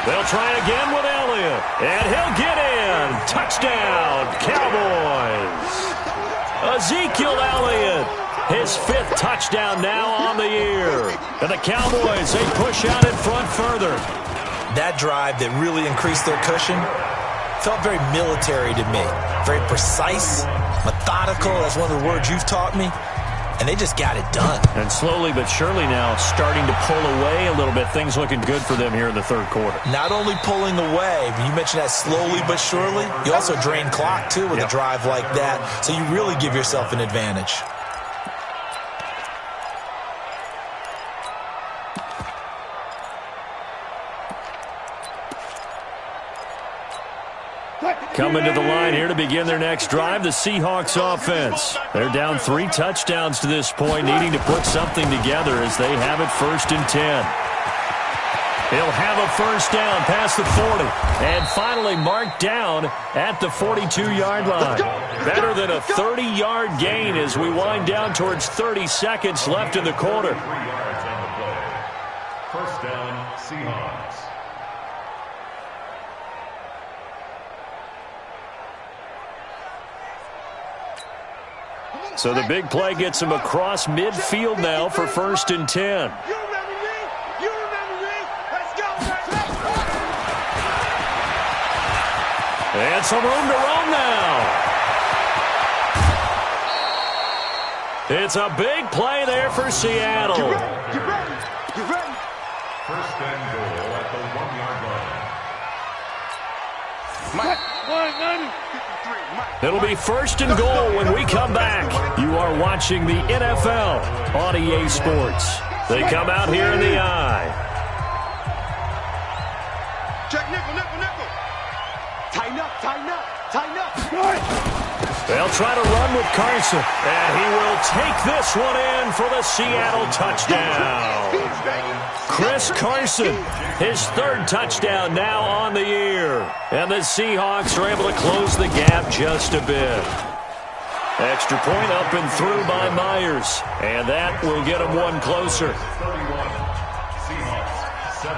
They'll try again with Elliott, and he'll get in. Touchdown, Cowboys. Ezekiel Elliott, his 5th touchdown now on the year. And the Cowboys, they push out in front further. That drive that really increased their cushion felt very military to me. Very precise, methodical. That's one of the words you've taught me. And they just got it done. And slowly but surely now starting to pull away a little bit. Things looking good for them here in the third quarter. Not only pulling away, but you mentioned that slowly but surely. You also drain clock, too, with a drive like that. So you really give yourself an advantage. Coming to the line here to begin their next drive, the Seahawks offense. They're down 3 touchdowns to this point, needing to put something together as they have it 1st and 10. He'll have a first down past the 40, and finally marked down at the 42-yard line. Better than a 30-yard gain as we wind down towards 30 seconds left in the quarter. 3 yards on the play. First down, Seahawks. So the big play gets him across midfield now for 1st and 10. You remember me? You remember me? Let's go, And some room to run now. It's a big play there for Seattle. You ready? You ready? You ready? First and goal at the 1-yard line. Mike, 190. It'll be 1st and goal when we come back. You are watching the NFL on EA Sports. They come out here in the eye. Check nickel, nickel, nickel. Tighten up, tighten up, tighten up. They'll try to run with Carson, and he will take this one in for the Seattle touchdown. Chris Carson, his 3rd touchdown now on the year. And the Seahawks are able to close the gap just a bit. Extra point up and through by Myers, and that will get him one closer. 31. Seahawks 17.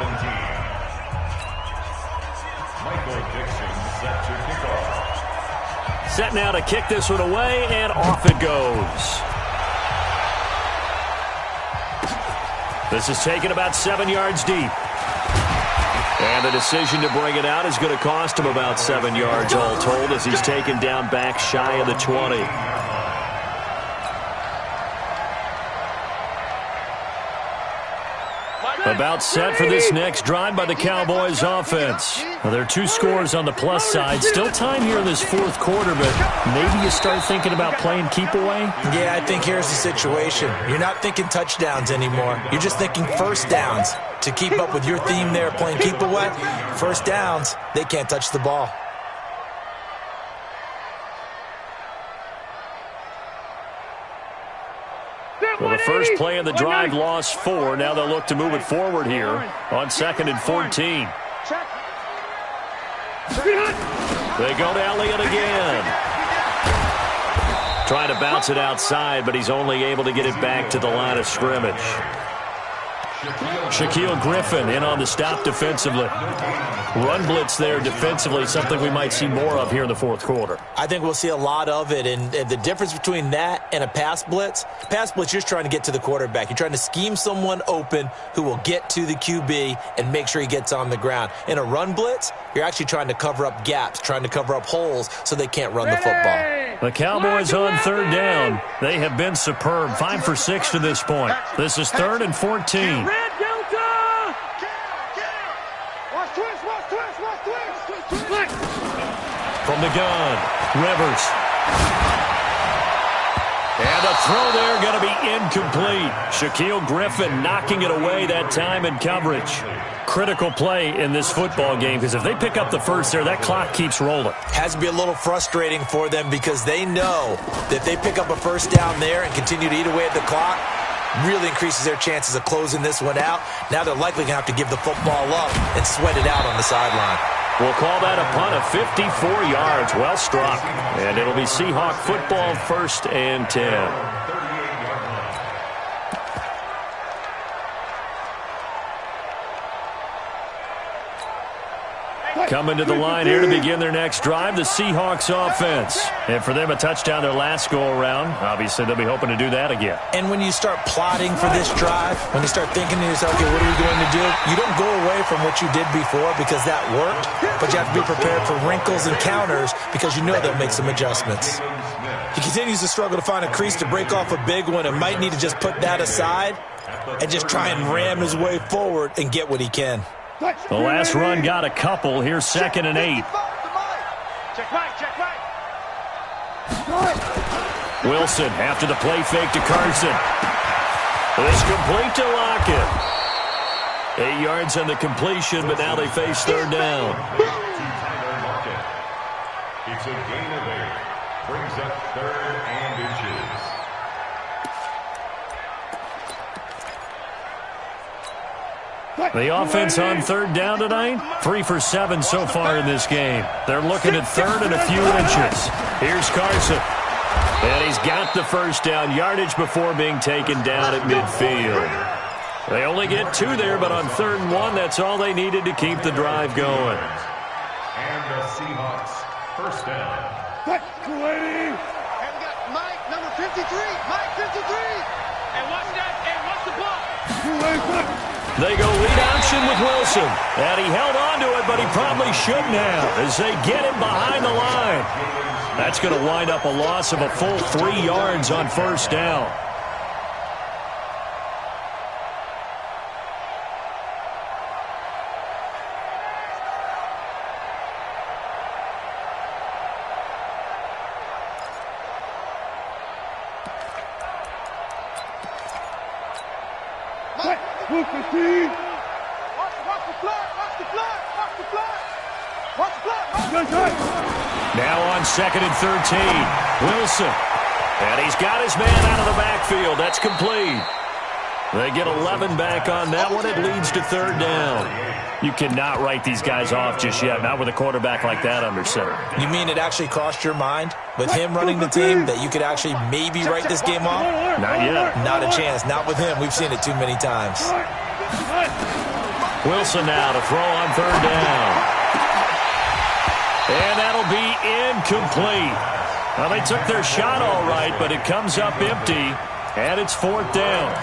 Michael Dixon set to kick off. Set now to kick this one away, and off it goes. This is taken about 7 yards deep. And the decision to bring it out is going to cost him about 7 yards all told as he's taken down back shy of the 20. About set for this next drive by the Cowboys offense. Well, there are 2 scores on the plus side. Still time here in this 4th quarter, but maybe you start thinking about playing keep away? Yeah, I think here's the situation. You're not thinking touchdowns anymore. You're just thinking first downs. To keep up with your theme there, playing keep away, first downs, they can't touch the ball. Well, the first play of the drive lost 4. Now they'll look to move it forward here on 2nd and 14. They go to Elliott again. Trying to bounce it outside, but he's only able to get it back to the line of scrimmage. Shaquille Griffin in on the stop defensively. Run blitz there defensively, something we might see more of here in the 4th quarter. I think we'll see a lot of it, and the difference between that and a pass blitz, you're just trying to get to the quarterback. You're trying to scheme someone open who will get to the QB and make sure he gets on the ground. In a run blitz, you're actually trying to cover up gaps, trying to cover up holes so they can't run the football. The Cowboys on 3rd down. They have been superb, 5 for 6 to this point. This is 3rd and 14. Red Delta! Watch twist, watch twist, watch twist. From the gun, Rivers. And the throw there going to be incomplete. Shaquille Griffin knocking it away that time in coverage. Critical play in this football game because if they pick up the first there, that clock keeps rolling. Has to be a little frustrating for them because they know that if they pick up a first down there and continue to eat away at the clock, really increases their chances of closing this one out. Now they're likely going to have to give the football up and sweat it out on the sideline. We'll call that a punt of 54 yards. Well struck. And it'll be Seahawk football 1st and 10. Coming to the line here to begin their next drive, the Seahawks offense. And for them, a touchdown their last go-around. Obviously, they'll be hoping to do that again. And when you start plotting for this drive, when you start thinking to yourself, okay, what are we going to do? You don't go away from what you did before because that worked, but you have to be prepared for wrinkles and counters because you know they'll make some adjustments. He continues to struggle to find a crease to break off a big one and might need to just put that aside and just try and ram his way forward and get what he can. The last run got a couple. Here's 2nd and 8. Check right. Wilson after the play fake to Carson. It's complete to Lockett. 8 yards on the completion, but now they face 3rd down. It's a gain of 8. Brings up 3rd and inches. The offense on 3rd down tonight, 3 for 7 so far in this game. They're looking at 3rd and a few inches. Here's Carson. And he's got the 1st down, yardage before being taken down at midfield. They only get 2 there, but on 3rd and 1, that's all they needed to keep the drive going. And the Seahawks, 1st down. Back to 80. And we got Mike, number 53. Mike, 53. And watch that. And watch the ball. They go lead option with Wilson. And he held on to it, but he probably shouldn't have as they get him behind the line. That's going to wind up a loss of a full 3 yards on 1st down. Look at me. Watch the flat. Now on 2nd and 13, Wilson. And he's got his man out of the backfield. That's complete. They get 11 back on that one. It leads to 3rd down. You cannot write these guys off just yet, not with a quarterback like that under center. You mean it actually crossed your mind with him running the team that you could actually maybe write this game off? Not yet. Not a chance. Not with him. We've seen it too many times. Wilson now to throw on 3rd down. And that'll be incomplete. Well, they took their shot all right, but it comes up empty, and it's 4th down.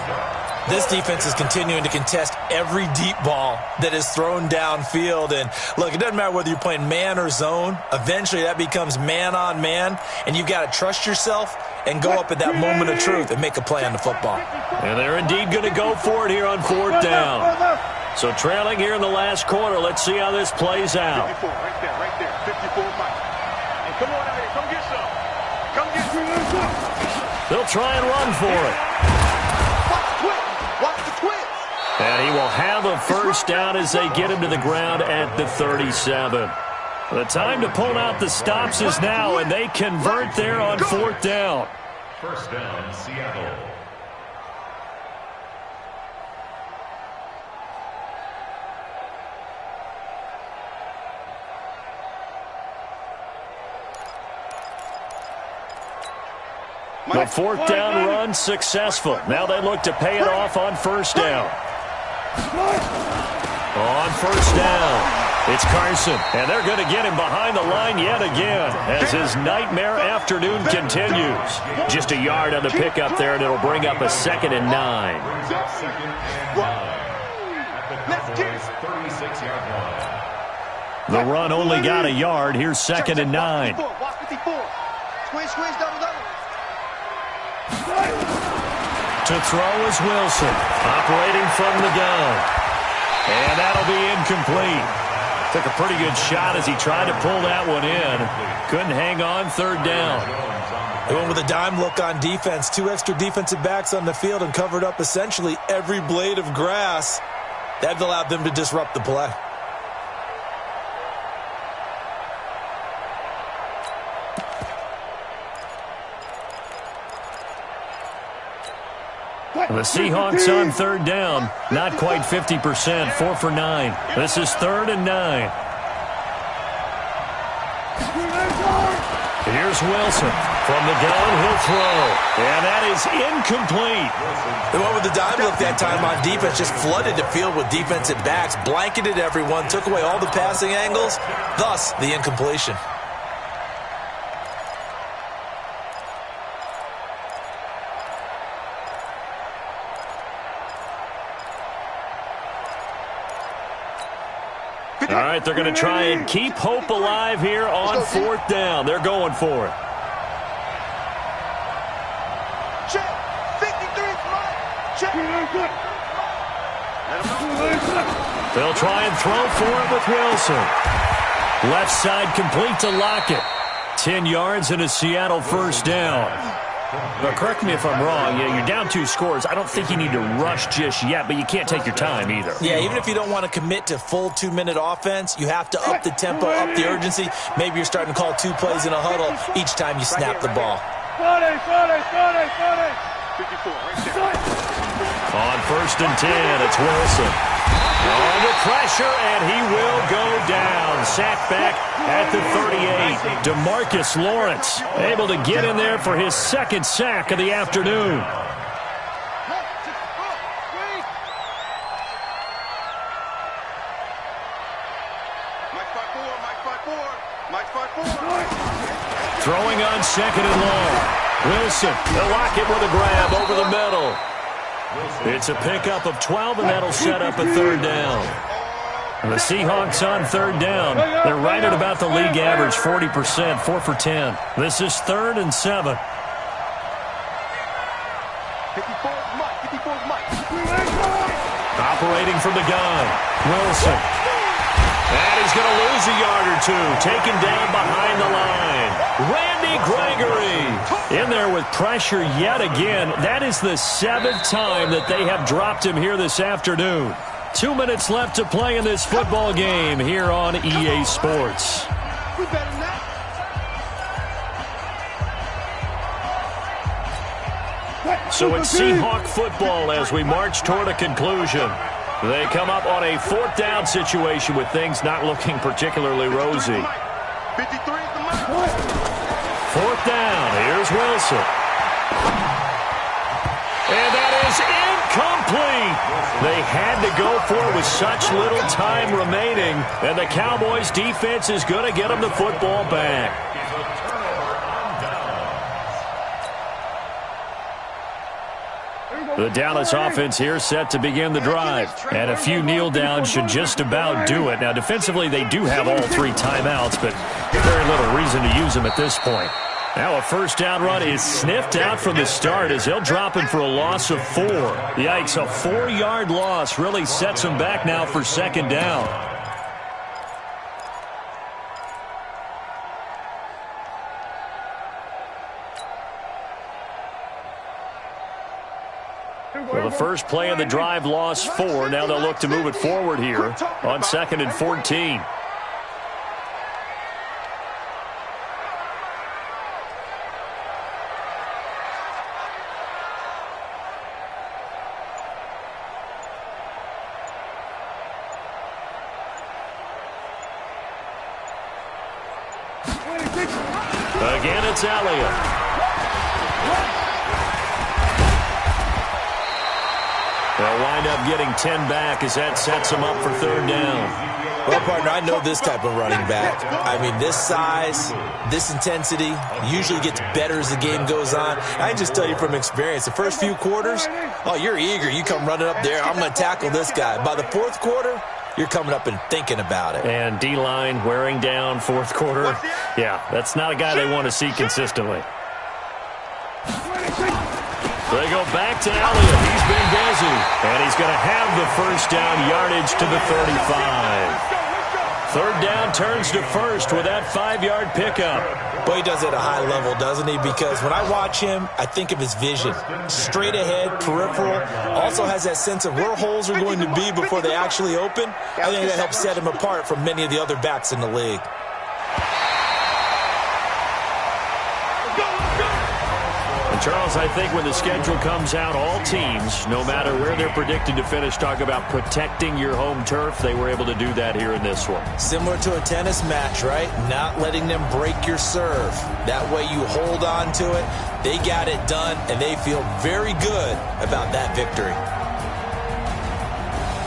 This defense is continuing to contest every deep ball that is thrown downfield. And, look, it doesn't matter whether you're playing man or zone. Eventually, that becomes man-on-man, and you've got to trust yourself and go up at that moment of truth and make a play on the football. And they're indeed going to go for it here on 4th down. So trailing here in the last quarter. Let's see how this plays out. 54, right there. 54, Mike. And come on out here. Come get some. Come get some. They'll try and run for it. Watch the twins. And he will have a 1st down as they get him to the ground at the 37. The time to pull out the stops is now, and they convert there on 4th down. 1st down, Seattle. The 4th down run successful. Now they look to pay it off on 1st down. On 1st down, it's Carson. And they're going to get him behind the line yet again as his nightmare afternoon continues. Just a yard on the pickup there, and it'll bring up a 2nd and 9. Brings up 2nd and 9 at the Cowboys' 36-yard line. The run only got a yard. Here's 2nd and 9. Watch 54. Squeeze, double. To throw is Wilson, operating from the gun. And that'll be incomplete. Took a pretty good shot as he tried to pull that one in. Couldn't hang on 3rd down. They went with a dime look on defense. 2 extra defensive backs on the field and covered up essentially every blade of grass. That allowed them to disrupt the play. The Seahawks on 3rd down, not quite 50%, 4 for 9. This is 3rd and 9. Here's Wilson. From the gun, he'll throw. And that is incomplete. They went with the dime look that time on defense, just flooded the field with defensive backs, blanketed everyone, took away all the passing angles, thus the incompletion. All right, they're going to try and keep hope alive here on 4th down. They're going for it. They'll try and throw for it with Wilson. Left side complete to Lockett. 10 yards and a Seattle first down. But correct me if I'm wrong. Yeah, you're down 2 scores. I don't think you need to rush just yet, but you can't take your time either. Yeah, even if you don't want to commit to full 2-minute offense, you have to up the tempo, up the urgency. Maybe you're starting to call 2 plays in a huddle each time you snap the ball. 54, right there. On 1st and 10, it's Wilson. Under pressure, and he will go down. Sacked back at the 38. DeMarcus Lawrence able to get in there for his 2nd sack of the afternoon. Throwing on 2nd and long. Wilson, they'll lock it with a grab over the middle. It's a pickup of 12, and that'll set up a 3rd down. And the Seahawks on 3rd down. They're right at about the league average, 40%, 4 for 10. This is 3rd and 7. 54's Mike. 54's Mike. Operating from the gun, Wilson. And he's going to lose a yard or 2. Taken down behind the line. Randy Gregory in there with pressure yet again. That is the 7th time that they have dropped him here this afternoon. 2 minutes left to play in this football game here on EA Sports. So it's Seahawk football as we march toward a conclusion. They come up on a 4th down situation with things not looking particularly rosy. 4th down. Here's Wilson. And that is incomplete. They had to go for it with such little time remaining. And the Cowboys defense is going to get them the football back. The Dallas offense here set to begin the drive. And a few kneel downs should just about do it. Now, defensively, they do have all 3 timeouts, but very little reason to use them at this point. Now a 1st down run is sniffed out from the start as they'll drop him for a loss of 4. Yikes, a 4-yard loss really sets him back now for 2nd down. Well, the first play of the drive lost 4. Now they'll look to move it forward here on 2nd and 14. Again, it's Elliott. They'll wind up getting 10 back as that sets them up for 3rd down. Well, partner, I know this type of running back. I mean, this size, this intensity usually gets better as the game goes on. I can just tell you from experience, the first few quarters, oh, you're eager. You come running up there, I'm going to tackle this guy. By the 4th quarter, you're coming up and thinking about it. And D-line wearing down 4th quarter. Yeah, that's not a guy they want to see consistently. They go back to Elliott. He's been busy. And he's going to have the 1st down yardage to the 35. 3rd down turns to 1st with that 5-yard pickup. Boy, he does it at a high level, doesn't he? Because when I watch him, I think of his vision. Straight ahead, peripheral. Also has that sense of where holes are going to be before they actually open. I think that helps set him apart from many of the other backs in the league. And Charles, I think when the schedule comes out, all teams, no matter where they're predicted to finish, talk about protecting your home turf. They were able to do that here in this one. Similar to a tennis match, right? Not letting them break your serve. That way you hold on to it. They got it done, and they feel very good about that victory.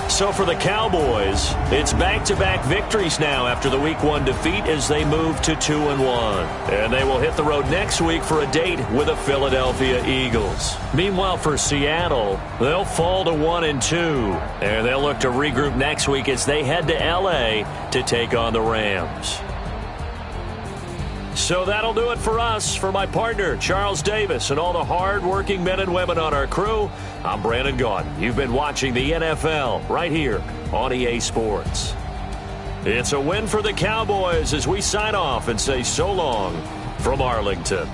So for the Cowboys, it's back-to-back victories now after the Week 1 defeat as they move to 2-1. And they will hit the road next week for a date with the Philadelphia Eagles. Meanwhile, for Seattle, they'll fall to 1-2. And they'll look to regroup next week as they head to L.A. to take on the Rams. So that'll do it for us. For my partner, Charles Davis, and all the hard-working men and women on our crew, I'm Brandon Gaudin. You've been watching the NFL right here on EA Sports. It's a win for the Cowboys as we sign off and say so long from Arlington.